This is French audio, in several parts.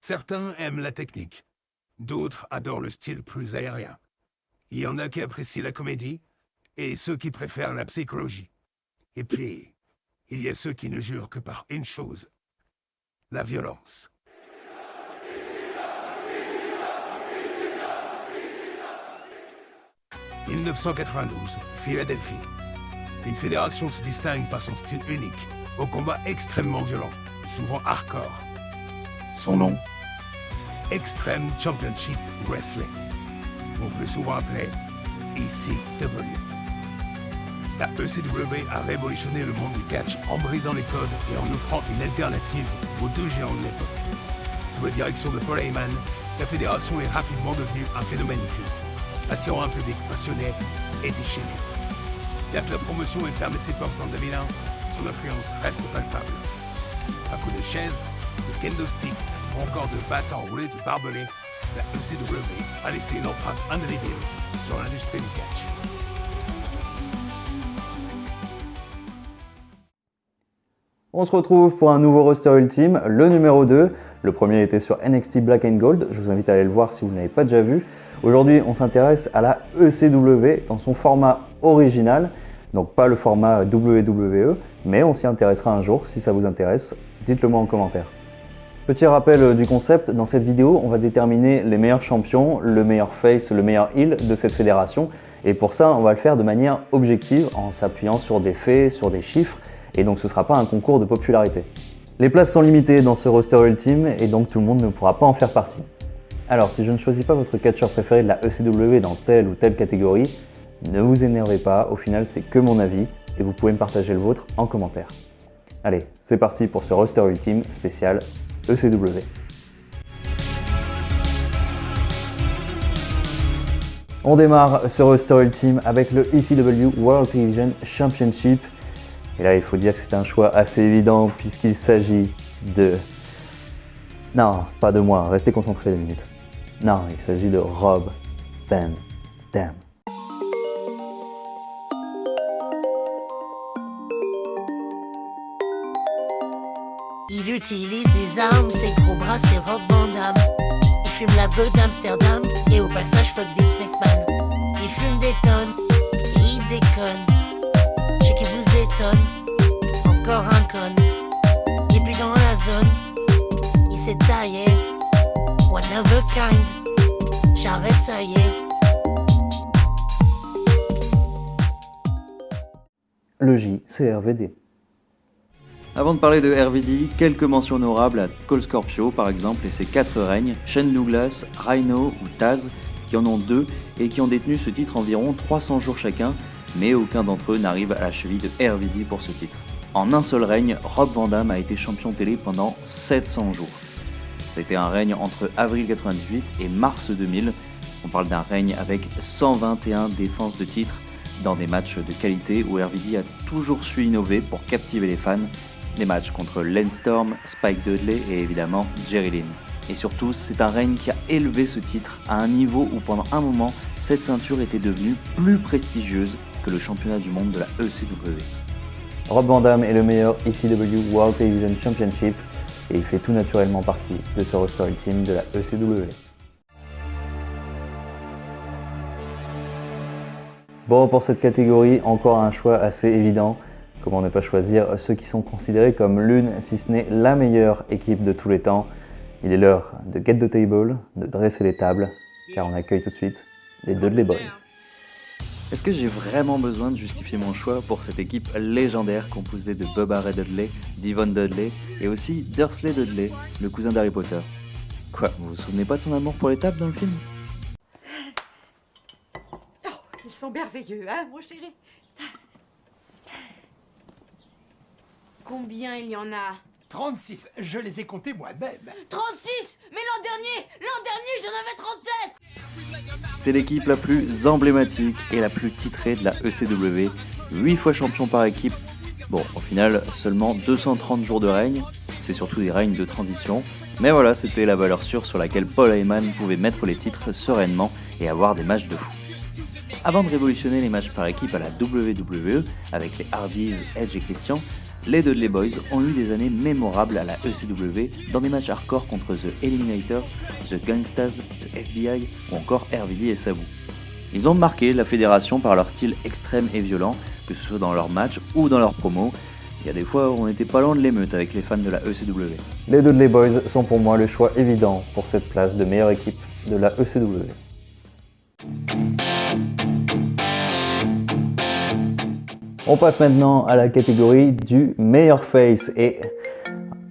Certains aiment la technique, d'autres adorent le style plus aérien. Il y en a qui apprécient la comédie, et ceux qui préfèrent la psychologie. Et puis, il y a ceux qui ne jurent que par une chose, la violence. « 1992, Philadelphie. Une fédération se distingue par son style unique, au combat extrêmement violent, souvent hardcore. Son nom, Extreme Championship Wrestling, ou plus souvent appelé ECW. La ECW a révolutionné le monde du catch en brisant les codes et en offrant une alternative aux deux géants de l'époque. Sous la direction de Paul Heyman, la fédération est rapidement devenue un phénomène culte, attirant un public passionné et déchaîné. Bien que la promotion ait fermé ses portes en 2001, son influence reste palpable. À coups de chaises, de kendo stick ou encore de battes enroulées de barbelés, la ECW a laissé une empreinte indélébile sur l'industrie du catch. On se retrouve pour un nouveau roster ultime, le numéro 2. Le premier était sur NXT Black and Gold, je vous invite à aller le voir si vous ne l'avez pas déjà vu. Aujourd'hui, on s'intéresse à la ECW dans son format original, donc pas le format WWE, mais on s'y intéressera un jour. Si ça vous intéresse, dites-le moi en commentaire. Petit rappel du concept, dans cette vidéo, on va déterminer les meilleurs champions, le meilleur face, le meilleur heel de cette fédération. Et pour ça, on va le faire de manière objective, en s'appuyant sur des faits, sur des chiffres, et donc ce ne sera pas un concours de popularité. Les places sont limitées dans ce roster ultime, et donc tout le monde ne pourra pas en faire partie. Alors, si je ne choisis pas votre catcheur préféré de la ECW dans telle ou telle catégorie, ne vous énervez pas, au final c'est que mon avis, et vous pouvez me partager le vôtre en commentaire. Allez, c'est parti pour ce roster ultime spécial ECW. On démarre ce roster ultime avec le ECW World Television Championship. Et là, il faut dire que c'est un choix assez évident puisqu'il s'agit de... Non, pas de moi, restez concentrés 2 minutes. Non, il s'agit de Rob Van Dam. Il utilise des armes, ses gros bras, ses Rob Van Dam. Il fume la beuh d'Amsterdam et au passage fuck Vince McMahon. Il fume des tonnes et il déconne. Je sais qu'il vous étonne, encore un con. Et puis dans la zone, il s'est taillé, one of a kind. J'arrête, ça y est. Le J, c'est RVD. Avant de parler de RVD, quelques mentions honorables à Cole Scorpio par exemple et ses 4 règnes, Shane Douglas, Rhino ou Taz, qui en ont 2 et qui ont détenu ce titre environ 300 jours chacun, mais aucun d'entre eux n'arrive à la cheville de RVD pour ce titre. En un seul règne, Rob Van Dam a été champion télé pendant 700 jours. C'était un règne entre avril 98 et mars 2000. On parle d'un règne avec 121 défenses de titre dans des matchs de qualité où RVD a toujours su innover pour captiver les fans. Des matchs contre Lance Storm, Spike Dudley et évidemment Jerry Lynn. Et surtout, c'est un règne qui a élevé ce titre à un niveau où pendant un moment, cette ceinture était devenue plus prestigieuse que le championnat du monde de la ECW. Rob Van Dam est le meilleur ECW World Television Championship et il fait tout naturellement partie de ce roster ultime de la ECW. Bon, pour cette catégorie, encore un choix assez évident. Comment ne pas choisir ceux qui sont considérés comme l'une, si ce n'est la meilleure équipe de tous les temps. Il est l'heure de get the table, de dresser les tables, car on accueille tout de suite les Dudley Boys. Est-ce que j'ai vraiment besoin de justifier mon choix pour cette équipe légendaire composée de Bubba Ray Dudley, Devon Dudley et aussi Dursley Dudley, le cousin d'Harry Potter? Quoi, vous vous souvenez pas de son amour pour les tables dans le film? Oh, ils sont merveilleux, hein, mon chéri? Combien il y en a? 36, je les ai comptés moi-même. 36! Mais l'an dernier, j'en avais 37! C'est l'équipe la plus emblématique et la plus titrée de la ECW, 8 fois champion par équipe. Bon, au final, seulement 230 jours de règne, c'est surtout des règnes de transition, mais voilà, c'était la valeur sûre sur laquelle Paul Heyman pouvait mettre les titres sereinement et avoir des matchs de fou. Avant de révolutionner les matchs par équipe à la WWE, avec les Hardys, Edge et Christian, les Dudley Boyz ont eu des années mémorables à la ECW dans des matchs hardcore contre The Eliminators, The Gangstas, The FBI ou encore RVD et Sabu. Ils ont marqué la fédération par leur style extrême et violent, que ce soit dans leurs matchs ou dans leurs promos. Il y a des fois où on n'était pas loin de l'émeute avec les fans de la ECW. Les Dudley Boyz sont pour moi le choix évident pour cette place de meilleure équipe de la ECW. On passe maintenant à la catégorie du meilleur face et...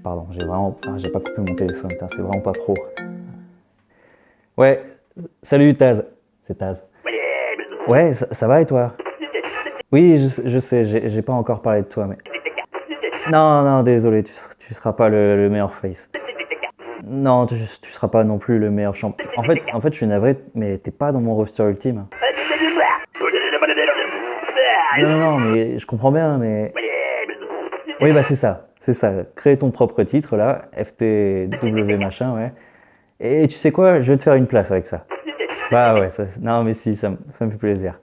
Pardon, j'ai pas coupé mon téléphone, c'est vraiment pas pro. Ouais, salut Taz, c'est Taz. Ouais, ça va et toi? Oui, je sais, j'ai pas encore parlé de toi, mais... Non, désolé, tu seras pas le meilleur face. Non, tu seras pas non plus le meilleur champion. En fait, je suis navré, mais t'es pas dans mon roster ultime. Non, mais je comprends bien, mais... Oui, bah c'est ça. Crée ton propre titre, là, FTW machin, ouais. Et tu sais quoi, je vais te faire une place avec ça. Bah ouais, non mais si, ça me fait plaisir.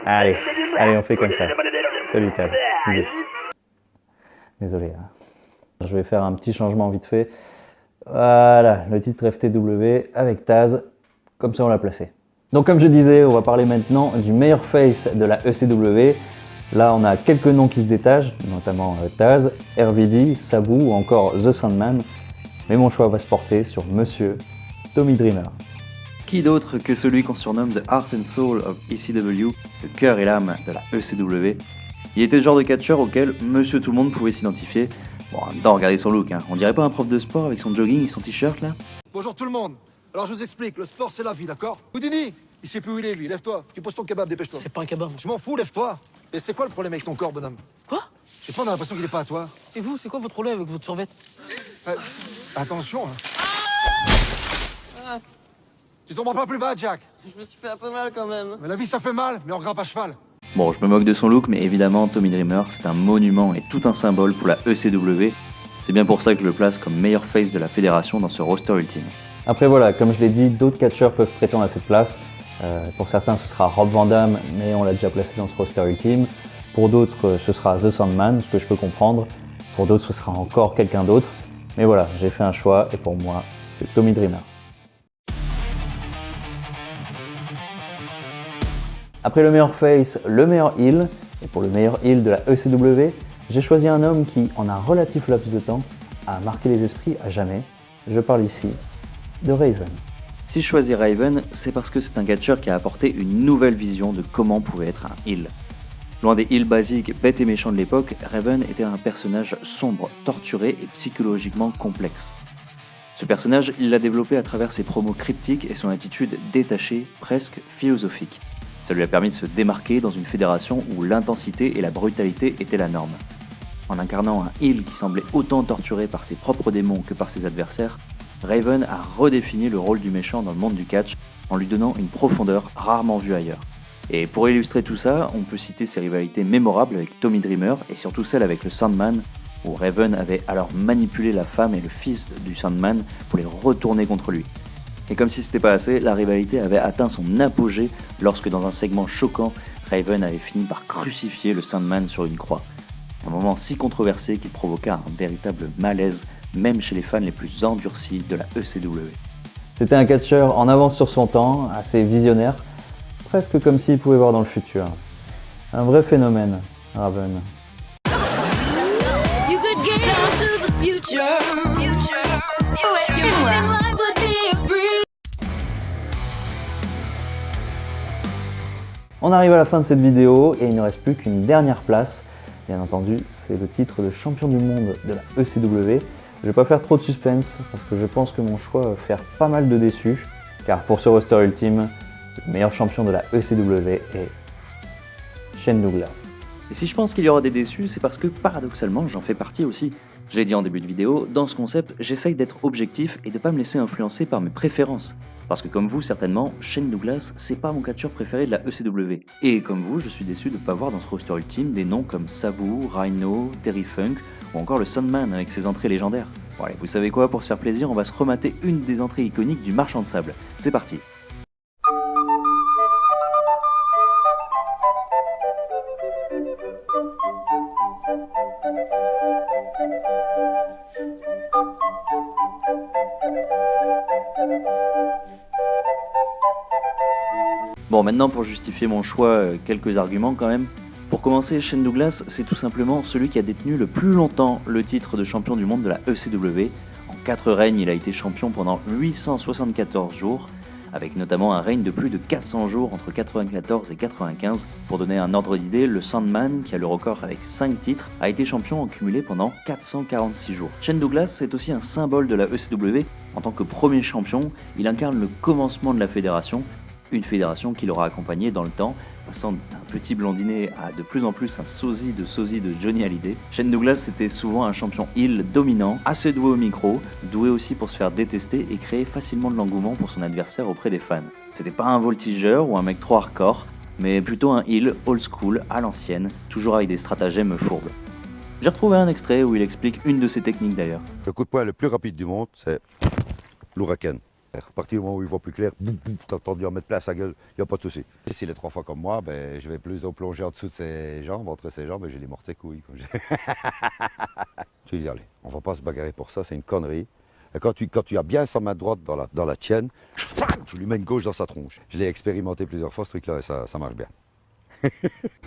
Allez, on fait comme ça. Salut Taz. Désolé, hein. Je vais faire un petit changement vite fait. Voilà, le titre FTW avec Taz, comme ça on l'a placé. Donc comme je disais, on va parler maintenant du meilleur face de la ECW. Là on a quelques noms qui se détachent, notamment Taz, RVD, Sabu ou encore The Sandman. Mais mon choix va se porter sur Monsieur Tommy Dreamer. Qui d'autre que celui qu'on surnomme The Heart and Soul of ECW, le cœur et l'âme de la ECW. Il était le genre de catcheur auquel Monsieur Tout le Monde pouvait s'identifier. Bon, en même temps, regardez son look, hein. On dirait pas un prof de sport avec son jogging et son t-shirt là? Bonjour tout le monde. Alors je vous explique, le sport c'est la vie, d'accord? Houdini, il sait plus où il est lui, lève-toi. Tu poses ton kebab, dépêche-toi. C'est pas un kebab. Je m'en fous, lève-toi. Et c'est quoi le problème avec ton corps, bonhomme? Quoi? Je sais pas, on a l'impression qu'il est pas à toi. Et vous, c'est quoi votre problème avec votre survêt? Attention, hein. Tu tomberas pas plus bas, Jack. Je me suis fait un peu mal quand même. Mais la vie ça fait mal, mais on grimpe à cheval. Bon, je me moque de son look, mais évidemment, Tommy Dreamer, c'est un monument et tout un symbole pour la ECW. C'est bien pour ça que je le place comme meilleur face de la fédération dans ce roster ultime. Après voilà, comme je l'ai dit, d'autres catcheurs peuvent prétendre à cette place. Pour certains, ce sera Rob Van Dam, mais on l'a déjà placé dans ce roster ultime. Pour d'autres, ce sera The Sandman, ce que je peux comprendre. Pour d'autres, ce sera encore quelqu'un d'autre. Mais voilà, j'ai fait un choix et pour moi, c'est Tommy Dreamer. Après le meilleur face, le meilleur heel. Et pour le meilleur heel de la ECW, j'ai choisi un homme qui, en un relatif laps de temps, a marqué les esprits à jamais. Je parle ici de Raven. Si je choisis Raven, c'est parce que c'est un catcheur qui a apporté une nouvelle vision de comment pouvait être un heel. Loin des heels basiques, bêtes et méchants de l'époque, Raven était un personnage sombre, torturé et psychologiquement complexe. Ce personnage, il l'a développé à travers ses promos cryptiques et son attitude détachée, presque philosophique. Ça lui a permis de se démarquer dans une fédération où l'intensité et la brutalité étaient la norme. En incarnant un heel qui semblait autant torturé par ses propres démons que par ses adversaires, Raven a redéfini le rôle du méchant dans le monde du catch en lui donnant une profondeur rarement vue ailleurs. Et pour illustrer tout ça, on peut citer ses rivalités mémorables avec Tommy Dreamer et surtout celle avec le Sandman, où Raven avait alors manipulé la femme et le fils du Sandman pour les retourner contre lui. Et comme si c'était pas assez, la rivalité avait atteint son apogée lorsque dans un segment choquant, Raven avait fini par crucifier le Sandman sur une croix. Un moment si controversé qu'il provoqua un véritable malaise, même chez les fans les plus endurcis de la ECW. C'était un catcheur en avance sur son temps, assez visionnaire, presque comme s'il pouvait voir dans le futur. Un vrai phénomène, Raven. You could get into the future. Everything life would be a breeze. On arrive à la fin de cette vidéo et il ne reste plus qu'une dernière place. Bien entendu, c'est le titre de champion du monde de la ECW. Je ne vais pas faire trop de suspense parce que je pense que mon choix va faire pas mal de déçus. Car pour ce roster ultime, le meilleur champion de la ECW est Shane Douglas. Et si je pense qu'il y aura des déçus, c'est parce que paradoxalement, j'en fais partie aussi. Je l'ai dit en début de vidéo, dans ce concept, j'essaye d'être objectif et de pas me laisser influencer par mes préférences. Parce que comme vous, certainement, Shane Douglas, c'est pas mon catcheur préféré de la ECW. Et comme vous, je suis déçu de ne pas voir dans ce roster ultime des noms comme Sabu, Rhino, Terry Funk ou encore le Sandman avec ses entrées légendaires. Bon allez, vous savez quoi, pour se faire plaisir, on va se remater une des entrées iconiques du Marchand de Sable. C'est parti. Bon, maintenant pour justifier mon choix, quelques arguments quand même. Pour commencer, Shane Douglas, c'est tout simplement celui qui a détenu le plus longtemps le titre de champion du monde de la ECW. En 4 règnes, il a été champion pendant 874 jours, avec notamment un règne de plus de 400 jours entre 94 et 95. Pour donner un ordre d'idée, le Sandman, qui a le record avec 5 titres, a été champion en cumulé pendant 446 jours. Shane Douglas est aussi un symbole de la ECW. En tant que premier champion, il incarne le commencement de la fédération, une fédération qui l'aura accompagné dans le temps, passant d'un petit blondinet à de plus en plus un sosie de Johnny Hallyday. Shane Douglas était souvent un champion heel dominant, assez doué au micro, doué aussi pour se faire détester et créer facilement de l'engouement pour son adversaire auprès des fans. C'était pas un voltigeur ou un mec trop hardcore, mais plutôt un heel old school, à l'ancienne, toujours avec des stratagèmes fourbes. J'ai retrouvé un extrait où il explique une de ses techniques d'ailleurs. Le coup de poing le plus rapide du monde, c'est l'Huracan. À partir du moment où il voit plus clair, boum, boum, t'as entendu en mettre plein sa gueule, il n'y a pas de souci. S'il est 3 fois comme moi, ben, je vais plutôt plonger en dessous de ses jambes, entre ses jambes, et j'ai les morts de ses couilles. Tu dis, allez, on va pas se bagarrer pour ça, c'est une connerie. Et quand tu as bien sa main droite dans la tienne, tu lui mets une gauche dans sa tronche. Je l'ai expérimenté plusieurs fois ce truc-là et ça marche bien.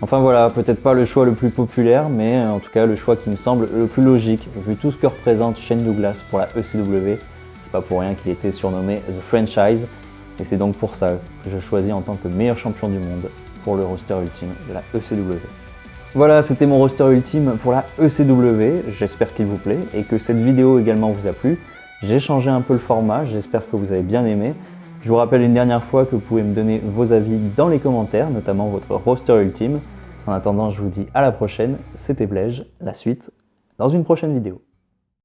Enfin voilà, peut-être pas le choix le plus populaire, mais en tout cas le choix qui me semble le plus logique, vu tout ce que représente Shane Douglas pour la ECW. C'est pas pour rien qu'il était surnommé The Franchise, et c'est donc pour ça que je choisis en tant que meilleur champion du monde pour le roster ultime de la ECW. Voilà, c'était mon roster ultime pour la ECW, j'espère qu'il vous plaît et que cette vidéo également vous a plu. J'ai changé un peu le format, j'espère que vous avez bien aimé. Je vous rappelle une dernière fois que vous pouvez me donner vos avis dans les commentaires, notamment votre roster ultime. En attendant, je vous dis à la prochaine, c'était Blaige, la suite dans une prochaine vidéo.